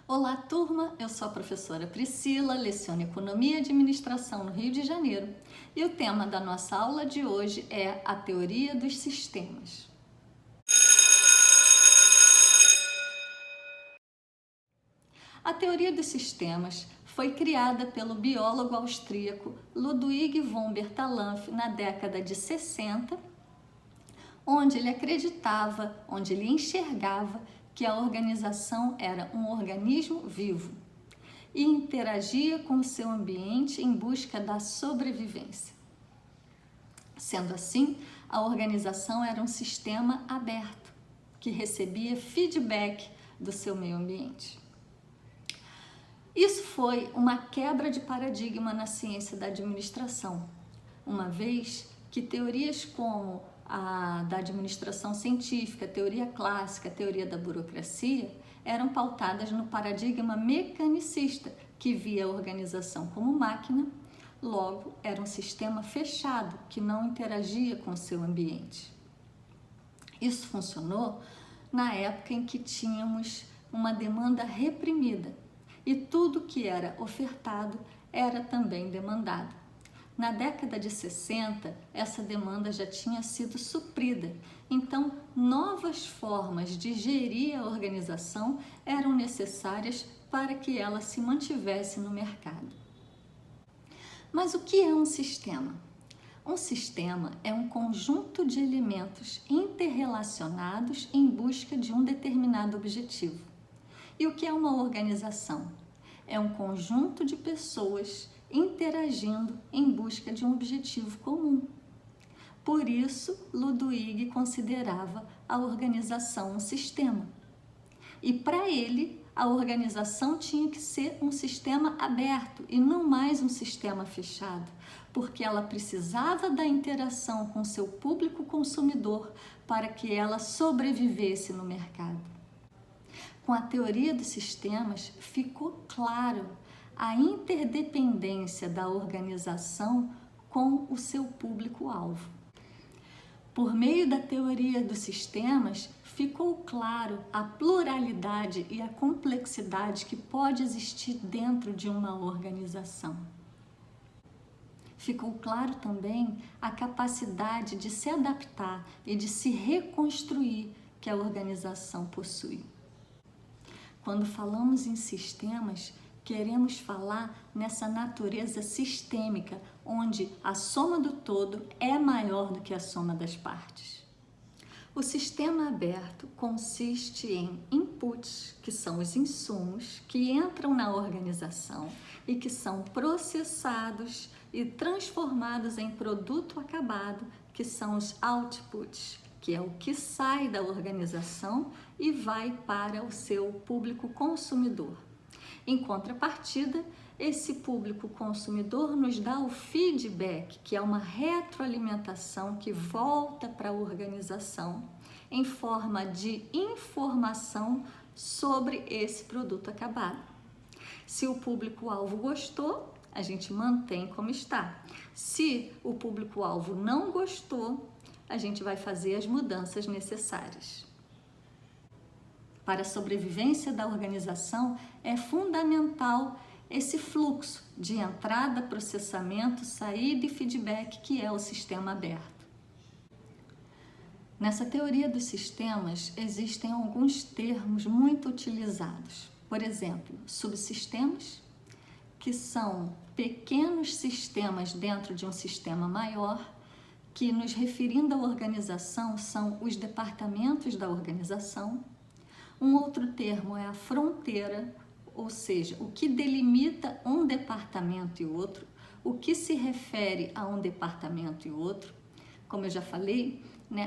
Olá, turma! Eu sou a professora Priscila, leciono Economia e Administração no Rio de Janeiro e o tema da nossa aula de hoje é a teoria dos sistemas. A teoria dos sistemas foi criada pelo biólogo austríaco Ludwig von Bertalanffy na década de 60, onde ele acreditava, onde ele enxergava que a organização era um organismo vivo e interagia com o seu ambiente em busca da sobrevivência. Sendo assim, a organização era um sistema aberto, que recebia feedback do seu meio ambiente. Isso foi uma quebra de paradigma na ciência da administração, uma vez que teorias como a da administração científica, a teoria clássica, a teoria da burocracia, eram pautadas no paradigma mecanicista, que via a organização como máquina, logo era um sistema fechado, que não interagia com o seu ambiente. Isso funcionou na época em que tínhamos uma demanda reprimida e tudo que era ofertado era também demandado. Na década de 60, essa demanda já tinha sido suprida, então novas formas de gerir a organização eram necessárias para que ela se mantivesse no mercado. Mas o que é um sistema? Um sistema é um conjunto de elementos interrelacionados em busca de um determinado objetivo. E o que é uma organização? É um conjunto de pessoas interagindo em busca de um objetivo comum. Por isso, Ludwig considerava a organização um sistema. E para ele, a organização tinha que ser um sistema aberto e não mais um sistema fechado, porque ela precisava da interação com seu público consumidor para que ela sobrevivesse no mercado. Com a teoria dos sistemas, ficou claro a interdependência da organização com o seu público-alvo. Por meio da teoria dos sistemas, ficou claro a pluralidade e a complexidade que pode existir dentro de uma organização. Ficou claro também a capacidade de se adaptar e de se reconstruir que a organização possui. Quando falamos em sistemas, queremos falar nessa natureza sistêmica, onde a soma do todo é maior do que a soma das partes. O sistema aberto consiste em inputs, que são os insumos que entram na organização e que são processados e transformados em produto acabado, que são os outputs, que é o que sai da organização e vai para o seu público consumidor. Em contrapartida, esse público consumidor nos dá o feedback, que é uma retroalimentação que volta para a organização em forma de informação sobre esse produto acabado. Se o público-alvo gostou, a gente mantém como está. Se o público-alvo não gostou, a gente vai fazer as mudanças necessárias. Para a sobrevivência da organização, é fundamental esse fluxo de entrada, processamento, saída e feedback que é o sistema aberto. Nessa teoria dos sistemas, existem alguns termos muito utilizados. Por exemplo, subsistemas, que são pequenos sistemas dentro de um sistema maior, que, nos referindo à organização, são os departamentos da organização. Um outro termo é a fronteira, ou seja, o que delimita um departamento e outro, o que se refere a um departamento e outro. Como eu já falei,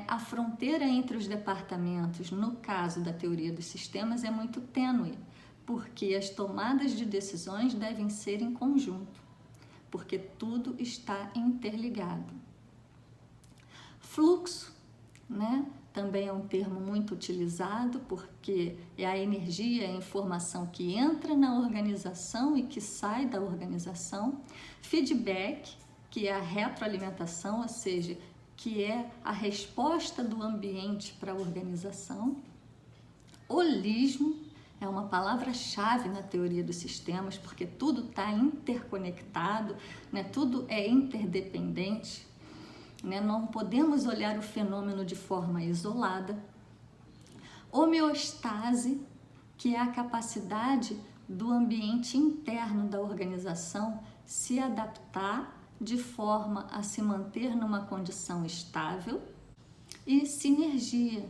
a fronteira entre os departamentos, no caso da teoria dos sistemas, é muito tênue, porque as tomadas de decisões devem ser em conjunto, porque tudo está interligado. Fluxo, também é um termo muito utilizado porque é a energia, a informação que entra na organização e que sai da organização. Feedback, que é a retroalimentação, ou seja, que é a resposta do ambiente para a organização. Holismo, é uma palavra-chave na teoria dos sistemas, porque tudo está interconectado, né? Tudo é interdependente, né? Não podemos olhar o fenômeno de forma isolada. Homeostase, que é a capacidade do ambiente interno da organização se adaptar de forma a se manter numa condição estável. E sinergia,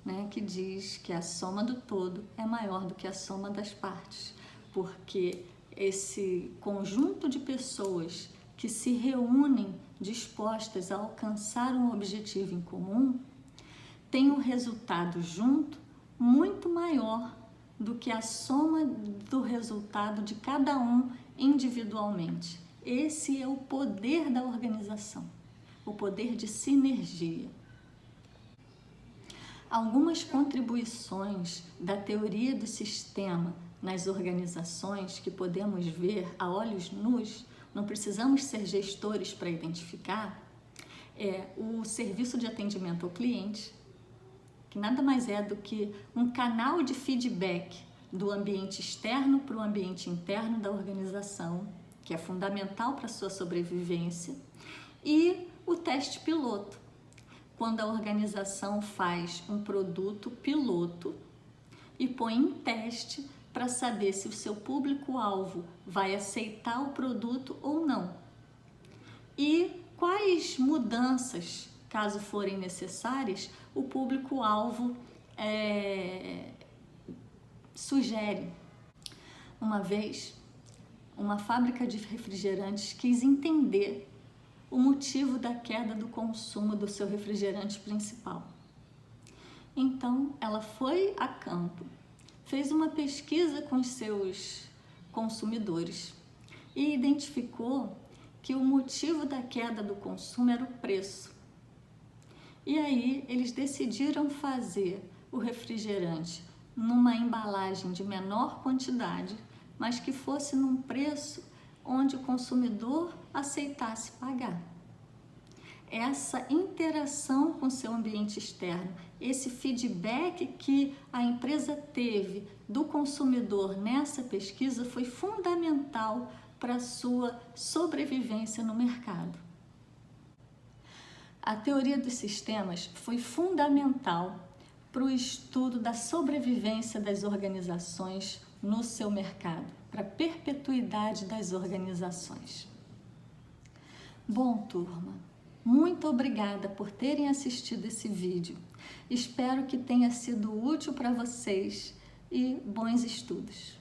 né, que diz que a soma do todo é maior do que a soma das partes, porque esse conjunto de pessoas que se reúnem dispostas a alcançar um objetivo em comum tem um resultado junto muito maior do que a soma do resultado de cada um individualmente. Esse é o poder da organização, o poder de sinergia. Algumas contribuições da teoria do sistema nas organizações que podemos ver a olhos nus, não precisamos ser gestores para identificar, é o serviço de atendimento ao cliente, que nada mais é do que um canal de feedback do ambiente externo para o ambiente interno da organização, que é fundamental para a sua sobrevivência, e o teste piloto, quando a organização faz um produto piloto e põe em teste para saber se o seu público-alvo vai aceitar o produto ou não. E quais mudanças, caso forem necessárias, o público-alvo sugere. Uma vez, uma fábrica de refrigerantes quis entender o motivo da queda do consumo do seu refrigerante principal. Então, ela foi a campo, fez uma pesquisa com os seus consumidores e identificou que o motivo da queda do consumo era o preço. E aí, eles decidiram fazer o refrigerante numa embalagem de menor quantidade, mas que fosse num preço onde o consumidor aceitasse pagar. Essa interação com seu ambiente externo, esse feedback que a empresa teve do consumidor nessa pesquisa foi fundamental para a sua sobrevivência no mercado. A teoria dos sistemas foi fundamental para o estudo da sobrevivência das organizações no seu mercado, para a perpetuidade das organizações. Bom, turma, muito obrigada por terem assistido esse vídeo. Espero que tenha sido útil para vocês e bons estudos.